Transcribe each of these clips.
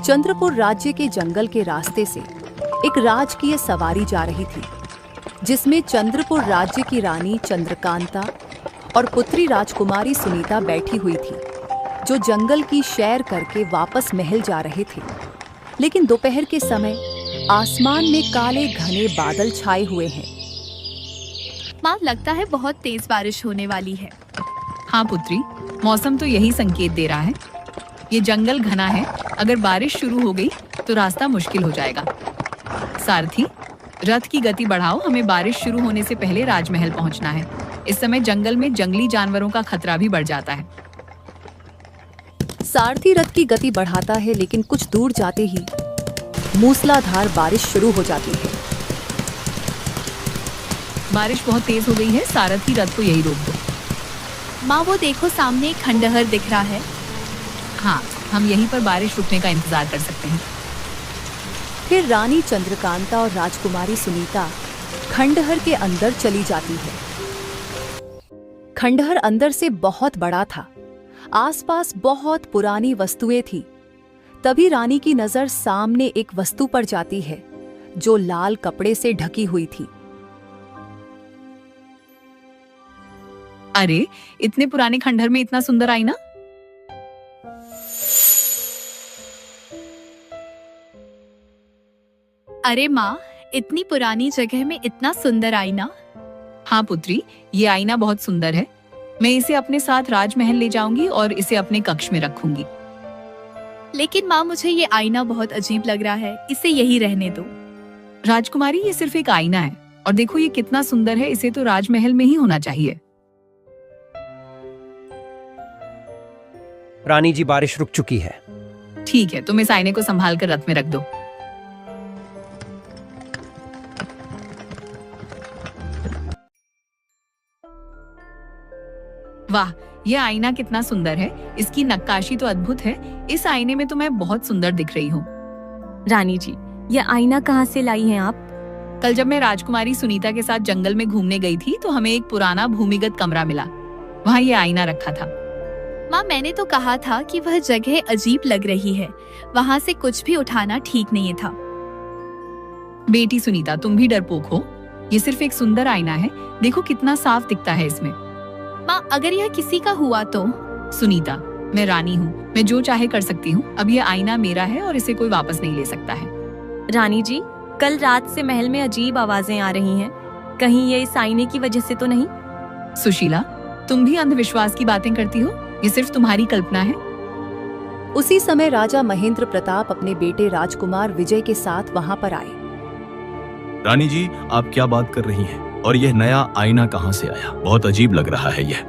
चंद्रपुर राज्य के जंगल के रास्ते से एक राजकीय सवारी जा रही थी, जिसमें चंद्रपुर राज्य की रानी चंद्रकांता और पुत्री राजकुमारी सुनीता बैठी हुई थी, जो जंगल की सैर करके वापस महल जा रहे थे। लेकिन दोपहर के समय आसमान में काले घने बादल छाए हुए हैं। माँ, लगता है बहुत तेज बारिश होने वाली है। हाँ पुत्री, मौसम तो यही संकेत दे रहा है। ये जंगल घना है, अगर बारिश शुरू हो गई तो रास्ता मुश्किल हो जाएगा। सारथी, रथ की गति बढ़ाओ, हमें बारिश शुरू होने से पहले राजमहल पहुंचना है। इस समय जंगल में जंगली जानवरों का खतरा भी बढ़ जाता है। सारथी रथ की गति बढ़ाता है, लेकिन कुछ दूर जाते ही मूसलाधार बारिश शुरू हो जाती है। बारिश बहुत तेज हो गई है, सारथी रथ को यही रोक दो। माँ, वो देखो, सामने एक खंडहर दिख रहा है। हाँ, हम यहीं पर बारिश रुकने का इंतजार कर सकते हैं। फिर रानी चंद्रकांता और राजकुमारी सुनीता खंडहर के अंदर चली जाती है। खंडहर अंदर से बहुत बड़ा था, आसपास बहुत पुरानी वस्तुएं थी। तभी रानी की नजर सामने एक वस्तु पर जाती है, जो लाल कपड़े से ढकी हुई थी। अरे, इतने पुराने खंडहर में इतना सुंदर आईना! अरे माँ, इतनी पुरानी जगह में इतना सुंदर आईना। हाँ पुत्री, ये आईना बहुत सुंदर है। मैं इसे अपने साथ राजमहल ले जाऊंगी और इसे अपने कक्ष में रखूंगी। लेकिन माँ, मुझे ये आईना बहुत अजीब लग रहा है, इसे यही रहने दो। राजकुमारी, ये सिर्फ एक आईना है, और देखो ये कितना सुंदर है। इसे तो राजमहल में ही होना चाहिए। रानी जी, बारिश रुक चुकी है। ठीक है, तुम इस आईने को संभाल कर रथ में रख दो। वाह, यह आईना कितना सुंदर है। इसकी नक्काशी तो अद्भुत है। इस आईने में तो मैं बहुत सुंदर दिख रही हूँ। रानी जी, यह आईना कहाँ से लाई हैं आप? कल जब मैं राजकुमारी सुनीता के साथ जंगल में घूमने गई थी, तो हमें एक पुराना भूमिगत कमरा मिला। वहाँ ये आईना रखा था। माँ, मैंने तो कहा था कि वह जगह अजीब लग रही है। वहाँ से कुछ भी उठाना ठीक नहीं था। बेटी सुनीता, तुम भी डरपोक हो। ये सिर्फ एक सुंदर आईना है, देखो कितना साफ दिखता है इसमें। माँ, अगर यह किसी का हुआ तो? सुनीता, मैं रानी हूँ, मैं जो चाहे कर सकती हूँ। अब यह आईना मेरा है और इसे कोई वापस नहीं ले सकता है। रानी जी, कल रात से महल में अजीब आवाजें आ रही हैं। कहीं ये इस आईने की वजह से तो नहीं? सुशीला, तुम भी अंधविश्वास की बातें करती हो। ये सिर्फ तुम्हारी कल्पना है। उसी समय राजा महेंद्र प्रताप अपने बेटे राजकुमार विजय के साथ वहां पर आए। रानी जी, आप क्या बात कर रही हैं? और यह नया आईना कहाँ से आया? बहुत अजीब लग रहा है यह।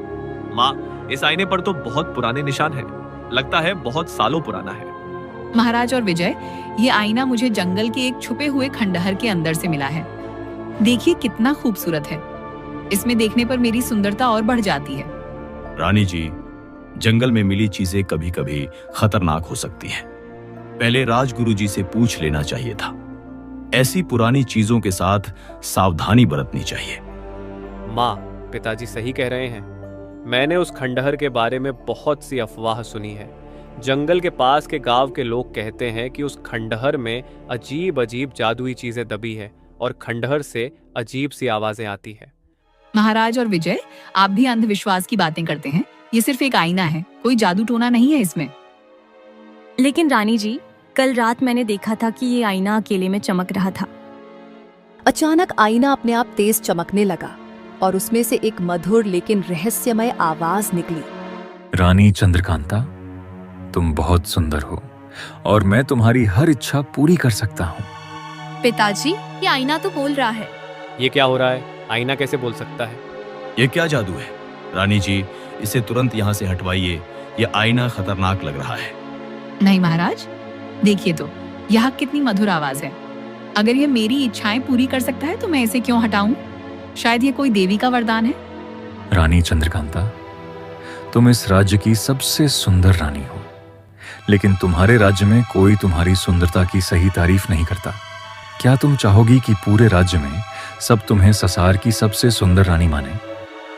माँ, इस आईने पर तो बहुत पुराने निशान हैं। लगता है बहुत सालों पुराना है। महाराज और विजय, ये आईना मुझे जंगल के एक छुपे हुए खंडहर के अंदर से मिला है। देखिए कितना खूबसूरत है। इसमें देखने पर मेरी सुंदरता और बढ़ जाती है। रानी जी, जंगल में मिली चीजें कभी कभी खतरनाक हो सकती हैं। पहले राजगुरु जी से पूछ लेना चाहिए था। ऐसी पुरानी चीजों के साथ सावधानी बरतनी चाहिए। माँ, पिताजी सही कह रहे हैं। मैंने उस खंडहर के बारे में बहुत सी अफवाह सुनी है। जंगल के पास के गांव के लोग कहते हैं कि उस खंडहर में अजीब अजीब जादुई चीजें दबी है और खंडहर से अजीब सी आवाजें आती है। महाराज और विजय, आप भी अंधविश्वास की बातें करते हैं। ये सिर्फ एक आईना है, कोई जादू टोना नहीं है इसमें। लेकिन रानी जी, कल रात मैंने देखा था कि ये आईना अकेले में चमक रहा था। अचानक आईना अपने आप तेज चमकने लगा और उसमें से एक मधुर लेकिन रहस्यमय आवाज निकली। रानी चंद्रकांता, तुम बहुत सुंदर हो और मैं तुम्हारी हर इच्छा पूरी कर सकता हूँ। पिताजी, ये आईना तो बोल रहा है। ये क्या हो रहा है? आईना कैसे बोल सकता है? ये क्या जादू है? रानी जी, इसे तुरंत यहाँ से हटवाइए। ये आईना खतरनाक लग रहा है। नहीं महाराज, देखिए तो यहाँ कितनी मधुर आवाज है। अगर ये मेरी इच्छाएं पूरी कर सकता है तो मैं इसे क्यों हटाऊं? शायद ये कोई देवी का वरदान है। रानी चंद्रकांता, तुम इस राज्य की सबसे सुंदर रानी हो, लेकिन तुम्हारे राज्य में कोई तुम्हारी सुंदरता की सही तारीफ नहीं करता। क्या तुम चाहोगी कि पूरे राज्य में सब तुम्हें ससार की सबसे सुंदर रानी माने?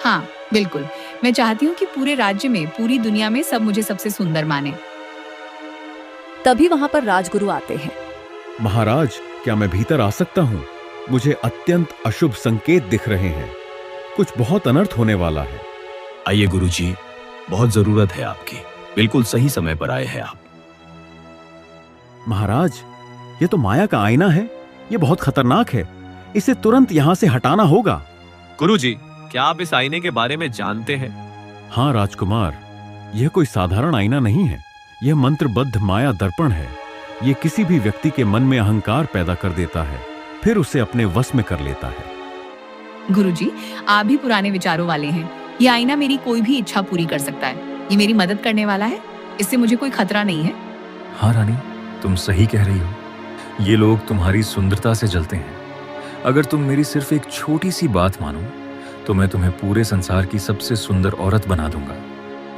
हाँ बिल्कुल, मैं चाहती हूँ कि पूरे राज्य में, पूरी दुनिया में सब मुझे सबसे सुंदर माने। तभी वहां पर राजगुरु आते हैं। महाराज, क्या मैं भीतर आ सकता हूं? मुझे अत्यंत अशुभ संकेत दिख रहे हैं। कुछ बहुत अनर्थ होने वाला है। आइए गुरुजी, बहुत जरूरत है आपकी। बिल्कुल सही समय पर आए हैं आप। महाराज, ये तो माया का आईना है। ये बहुत खतरनाक है। इसे तुरंत यहां से हटाना होगा। गुरुजी, क्या आप इस आईने के बारे में जानते हैं? हाँ राजकुमार, यह कोई साधारण आईना नहीं है। यह मंत्रबद्ध माया दर्पण है। यह किसी भी व्यक्ति के मन में अहंकार पैदा कर देता है, फिर उसे अपने वश में कर लेता है। गुरुजी, आप भी पुराने विचारों वाले हैं। ये आईना मेरी कोई भी इच्छा पूरी कर सकता है। ये मेरी मदद करने वाला है। इससे मुझे कोई खतरा नहीं है। हाँ रानी, तुम सही कह रही हो। ये लोग तुम्हारी सुंदरता से जलते हैं। अगर तुम मेरी सिर्फ एक छोटी सी बात मानो तो मैं तुम्हें पूरे संसार की सबसे सुंदर औरत बना दूंगा।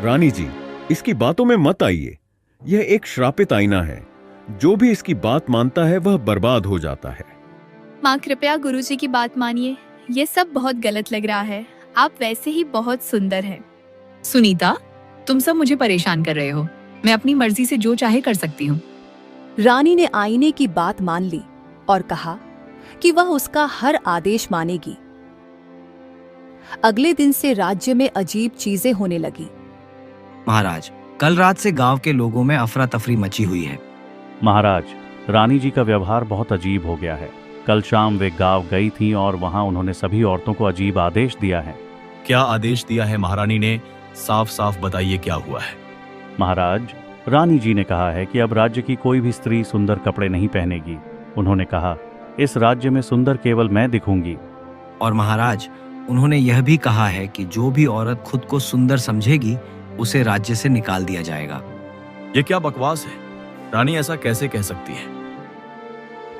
रानी जी, इसकी बातों में मत आइए। यह एक श्रापित आईना है। जो भी इसकी बात मानता है वह बर्बाद हो जाता है। माँ, कृपया गुरुजी की बात मानिए। ये सब बहुत गलत लग रहा है। आप वैसे ही बहुत सुंदर हैं। सुनीता, तुम सब मुझे परेशान कर रहे हो। मैं अपनी मर्जी से जो चाहे कर सकती हूँ। रानी ने आईने की बात मान ली और कहा कि वह उसका हर आदेश मानेगी। अगले दिन से राज्य में अजीब चीजें होने लगी। महाराज, कल रात से गांव के लोगों में अफरा तफरी मची हुई है। महाराज, रानी जी का व्यवहार बहुत अजीब हो गया है। कल शाम वे गांव गई थीं और वहां उन्होंने सभी औरतों को अजीब आदेश दिया है। क्या आदेश दिया है महारानी ने? साफ साफ बताइए क्या हुआ है। महाराज, रानी जी ने कहा है कि अब राज्य की कोई भी स्त्री सुंदर कपड़े नहीं पहनेगी। उन्होंने कहा, इस राज्य में सुंदर केवल मैं दिखूंगी। और महाराज, उन्होंने यह भी कहा है कि जो भी औरत खुद को सुंदर समझेगी उसे राज्य से निकाल दिया जाएगा। ये क्या बकवास है? रानी ऐसा कैसे कह सकती है?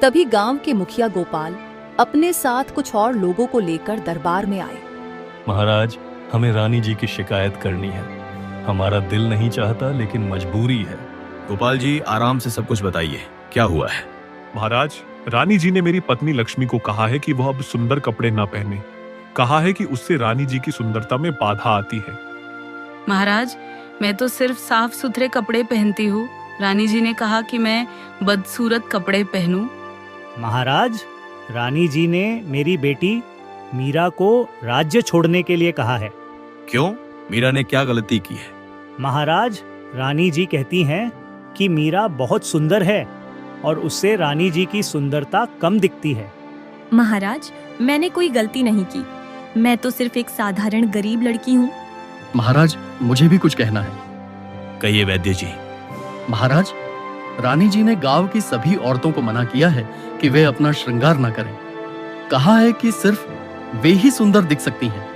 तभी गांव के मुखिया गोपाल अपने साथ कुछ और लोगों को लेकर दरबार में आए। महाराज, हमें रानी जी की शिकायत करनी है। हमारा दिल नहीं चाहता लेकिन मजबूरी है। गोपाल जी, आराम से सब कुछ बताइए, क्या हुआ है? महाराज, रानी जी ने मेरी पत्नी लक्ष्मी को कहा है कि वह अब सुंदर कपड़े न पहने। कहा है कि उससे रानी जी की सुंदरता में बाधा आती है। महाराज, मैं तो सिर्फ साफ सुथरे कपड़े पहनती हूँ। रानी जी ने कहा कि मैं बदसूरत कपड़े पहनूं। महाराज, रानी जी ने मेरी बेटी मीरा को राज्य छोड़ने के लिए कहा है। क्यों? मीरा ने क्या गलती की है? महाराज, रानी जी कहती हैं कि मीरा बहुत सुंदर है और उससे रानी जी की सुंदरता कम दिखती है। महाराज, मैंने कोई गलती नहीं की। मैं तो सिर्फ एक साधारण गरीब लड़की हूँ। महाराज, मुझे भी कुछ कहना है। कहिए वैद्य जी। महाराज, रानी जी ने गांव की सभी औरतों को मना किया है कि वे अपना श्रृंगार न करें। कहा है कि सिर्फ वे ही सुंदर दिख सकती हैं।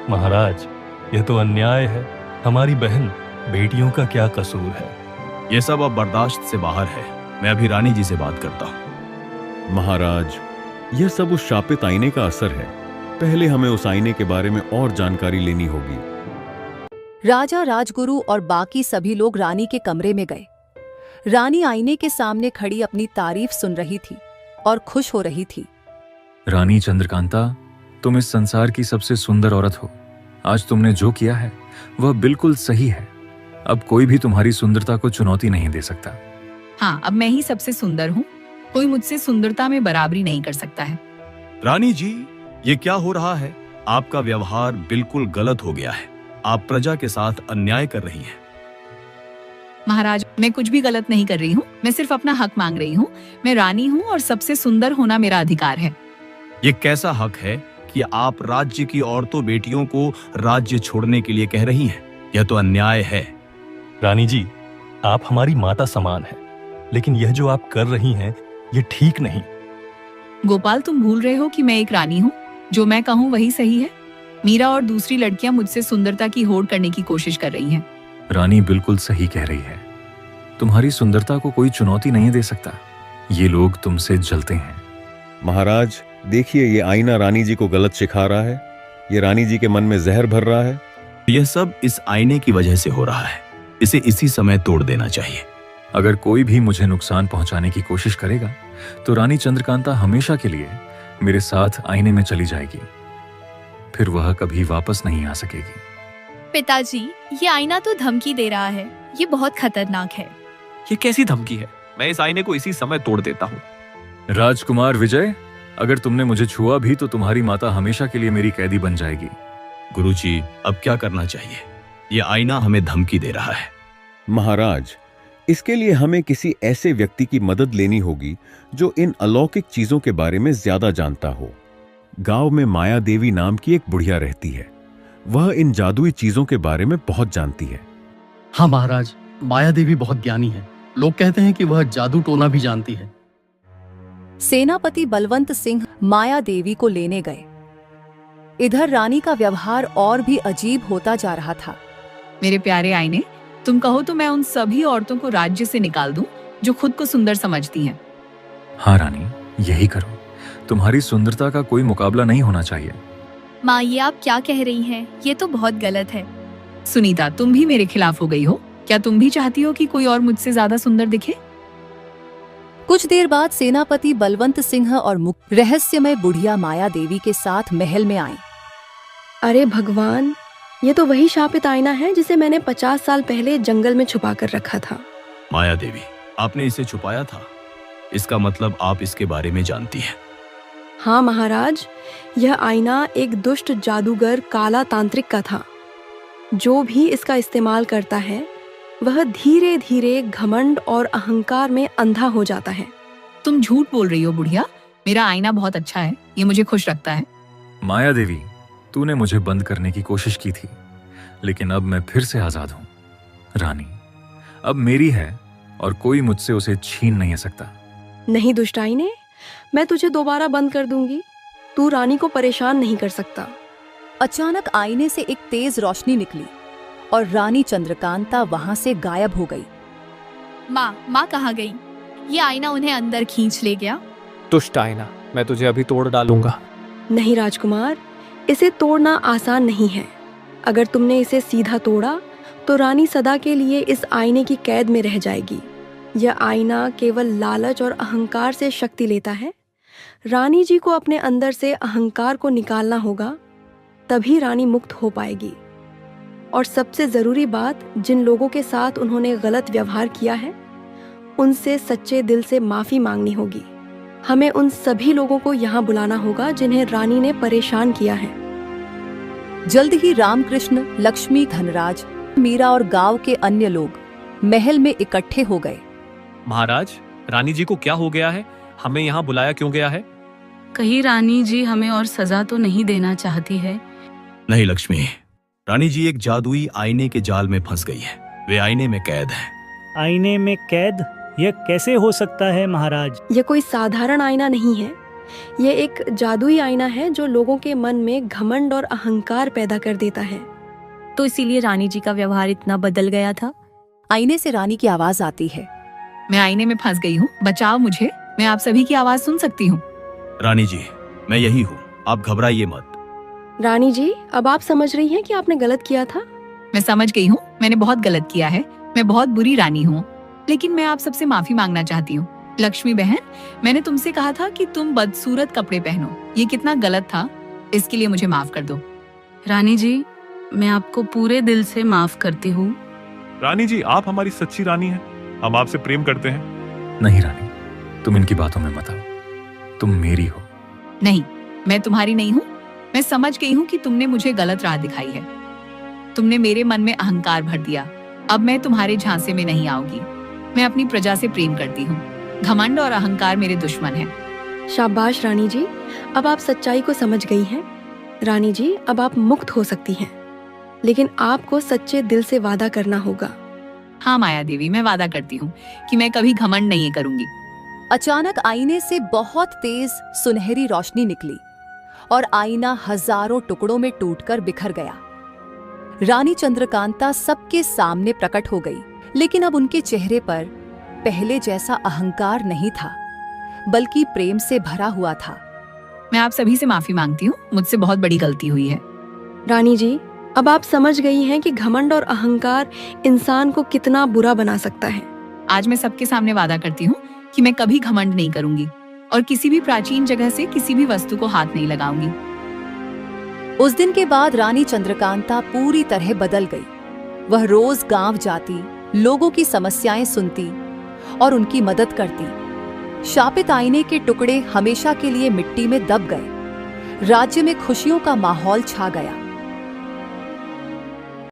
महाराज, यह तो अन्याय है। हमारी बहन बेटियों का क्या कसूर है? यह सब अब बर्दाश्त से बाहर है। मैं अभी रानी जी से बात करता हूँ। महाराज, यह सब उस शापित आईने का असर है। पहले हमें उस आईने के बारे में और जानकारी लेनी होगी। राजा, राजगुरु और बाकी सभी लोग रानी के कमरे में गए। रानी आईने के सामने खड़ी अपनी तारीफ सुन रही थी और खुश हो रही थी। रानी चंद्रकांता, तुम इस संसार की सबसे सुंदर औरत हो। आज तुमने जो किया है वह बिल्कुल सही है। अब कोई भी तुम्हारी सुंदरता को चुनौती नहीं दे सकता। हाँ, अब मैं ही सबसे सुंदर हूँ। कोई मुझसे सुंदरता में बराबरी नहीं कर सकता है। रानी जी, ये क्या हो रहा है? आपका व्यवहार बिल्कुल गलत हो गया है। आप प्रजा के साथ अन्याय कर रही हैं। महाराज, मैं कुछ भी गलत नहीं कर रही हूँ। मैं सिर्फ अपना हक मांग रही हूँ। मैं रानी हूँ और सबसे सुंदर होना मेरा अधिकार है। ये कैसा हक है कि आप राज्य की औरतों बेटियों को राज्य छोड़ने के लिए कह रही हैं? यह तो अन्याय है। रानी जी, आप हमारी माता समान हैं, लेकिन यह जो आप कर रही हैं ये ठीक नहीं। गोपाल, तुम भूल रहे हो कि मैं एक रानी हूँ। जो मैं कहूँ वही सही है। मीरा और दूसरी लड़कियां मुझसे सुंदरता की होड़ करने की कोशिश कर रही हैं। रानी बिल्कुल सही कह रही है। तुम्हारी सुंदरता को कोई चुनौती नहीं दे सकता। ये लोग तुमसे जलते हैं। महाराज, देखिए, ये आईना रानी जी को गलत सिखा रहा है। ये रानी जी के मन में जहर भर रहा है। यह सब इस आईने की वजह से हो रहा है। इसे इसी समय तोड़ देना चाहिए। अगर कोई भी मुझे नुकसान पहुंचाने की कोशिश करेगा तो रानी चंद्रकांता हमेशा के लिए मेरे साथ आईने में चली जाएगी। फिर वह कभी वापस नहीं आ सकेगी। पिताजी, ये आईना तो धमकी दे रहा है। ये बहुत खतरनाक है। ये कैसी धमकी है? मैं इस आईने को इसी समय तोड़ देता हूँ। राजकुमार विजय, अगर तुमने मुझे छुआ भी तो तुम्हारी माता हमेशा के लिए मेरी कैदी बन जाएगी। गुरुजी, अब क्या करना चाहिए? ये आईना हमें धमकी दे रहा है। महाराज, इसके लिए हमें किसी ऐसे व्यक्ति की मदद लेनी होगी जो इन अलौकिक चीजों के बारे में ज्यादा जानता हो। गांव में माया देवी नाम की एक बुढ़िया रहती है। वह इन जादुई चीजों के बारे में बहुत जानती है। हाँ महाराज, माया देवी बहुत ज्ञानी है। लोग कहते हैं कि वह जादू टोना भी जानती है। सेनापति बलवंत सिंह माया देवी को लेने गए। इधर रानी का व्यवहार और भी अजीब होता जा रहा था। मेरे प्यारे आईने, तुम कहो तो मैं उन सभी औरतों को राज्य से निकाल दूं जो खुद को सुंदर समझती हैं। हाँ रानी, यही करो। तुम्हारी सुंदरता का कोई मुकाबला नहीं होना चाहिए। माँ, ये आप क्या कह रही हैं? ये तो बहुत गलत है। सुनीता, तुम भी मेरे खिलाफ हो गई हो। क्या तुम भी चाहती हो कि कोई और मुझसे ज्यादा सुंदर दिखे? कुछ देर बाद सेनापति बलवंत सिंह और मुख्य रहस्यमय बुढ़िया माया देवी के साथ महल में आए। अरे भगवान, ये तो वही शापित आईना है जिसे मैंने 50 साल पहले जंगल में छुपा कर रखा था। माया देवी, आपने इसे छुपाया था? इसका मतलब आप इसके बारे में जानती हैं। हाँ महाराज, यह आईना एक दुष्ट जादूगर काला तांत्रिक का था। जो भी इसका इस्तेमाल करता है वह धीरे धीरे घमंड और अहंकार में अंधा हो जाता है। तुम झूठ बोल रही हो बुढ़िया। मेरा आईना बहुत अच्छा है, ये मुझे खुश रखता है। माया देवी, तूने मुझे बंद करने की कोशिश की थी, लेकिन अब मैं फिर से आजाद हूं। रानी अब मेरी है और कोई मुझसे उसे छीन नहीं सकता। नहीं दुष्ट आईने, मैं तुझे दोबारा बंद कर दूंगी। तू रानी को परेशान नहीं कर सकता। अचानक आईने से एक तेज रोशनी निकली और रानी चंद्रकांता वहां से गायब हो गई। माँ कहाँ गई? ये आईना उन्हें अंदर खींच ले गया। दुष्ट आईना, मैं तुझे अभी तोड़ डालूंगा। नहीं राजकुमार, इसे तोड़ना आसान नहीं है। अगर तुमने इसे सीधा तोड़ा तो रानी सदा के लिए इस आईने की कैद में रह जाएगी। यह आईना केवल लालच और अहंकार से शक्ति लेता है। रानी जी को अपने अंदर से अहंकार को निकालना होगा, तभी रानी मुक्त हो पाएगी। और सबसे जरूरी बात, जिन लोगों के साथ उन्होंने गलत व्यवहार किया है उनसे सच्चे दिल से माफी मांगनी होगी। हमें उन सभी लोगों को यहाँ बुलाना होगा जिन्हें रानी ने परेशान किया है। जल्द ही रामकृष्ण, लक्ष्मी, धनराज, मीरा और गांव के अन्य लोग महल में इकट्ठे हो गए। महाराज, रानी जी को क्या हो गया है? हमें यहाँ बुलाया क्यों गया है? कहीं रानी जी हमें और सजा तो नहीं देना चाहती है? नहीं लक्ष्मी, रानी जी एक जादुई आईने के जाल में फंस गई है। वे आईने में कैद है। आईने में कैद? यह कैसे हो सकता है महाराज? यह कोई साधारण आईना नहीं है। यह एक जादुई आईना है जो लोगों के मन में घमंड और अहंकार पैदा कर देता है। तो इसीलिए रानी जी का व्यवहार इतना बदल गया था। आईने से रानी की आवाज आती है। मैं आईने में फंस गई हूँ, बचाओ मुझे। मैं आप सभी की आवाज सुन सकती हूँ। रानी जी, मैं यही हूँ, आप घबराइए मत। रानी जी, अब आप समझ रही हैं कि आपने गलत किया था? मैं समझ गई हूँ, मैंने बहुत गलत किया है। मैं बहुत बुरी रानी हूँ, लेकिन मैं आप सबसे माफी मांगना चाहती हूँ। लक्ष्मी बहन, मैंने तुमसे कहा था कि तुम बदसूरत कपड़े पहनो। ये कितना गलत था, इसके लिए मुझे माफ कर दो। रानी जी, मैं आपको पूरे दिल से माफ करती हूँ। रानी जी, आप हमारी सच्ची रानी हैं। हम आपसे प्रेम करते हैं। नहीं रानी, तुम इनकी बातों में मत आओ। तुम मेरी हो। नहीं, मैं तुम्हारी नहीं हूँ। मैं समझ गई हूँ कि तुमने मुझे गलत राह दिखाई है। तुमने मेरे मन में अहंकार भर दिया। अब मैं तुम्हारे झांसे में नहीं आऊंगी। मैं अपनी प्रजा से प्रेम करती हूँ। घमंड और अहंकार मेरे दुश्मन हैं। शाबाश रानी जी, अब आप सच्चाई को समझ गई हैं। रानी जी, अब आप मुक्त हो सकती हैं, लेकिन आपको सच्चे दिल से वादा करना होगा। हाँ माया देवी, मैं वादा करती हूँ कि मैं कभी घमंड नहीं करूंगी। अचानक आईने से बहुत तेज सुनहरी रोशनी निकली और आईना हजारों टुकड़ों में टूटकर बिखर गया। रानी चंद्रकांता सबके सामने प्रकट हो गई, लेकिन अब उनके चेहरे पर पहले जैसा अहंकार नहीं था, बल्कि प्रेम से भरा हुआ था। मैं आप सभी से माफी मांगती हूँ, मुझसे बहुत बड़ी गलती हुई है। रानी जी, अब आप समझ गई हैं कि घमंड और अहंकार इंसान को कितना बुरा बना सकता है। आज मैं सबके सामने वादा करती हूँ कि मैं कभी घमंड नहीं करूंगी और किसी भी प्राचीन जगह से किसी भी वस्तु को हाथ नहीं लगाऊंगी। उस दिन के बाद रानी चंद्रकांता पूरी तरह बदल गई। वह रोज गांव जाती, लोगों की समस्याएं सुनती और उनकी मदद करती। शापित आईने के टुकड़े हमेशा के लिए मिट्टी में दब गए। राज्य में खुशियों का माहौल छा गया।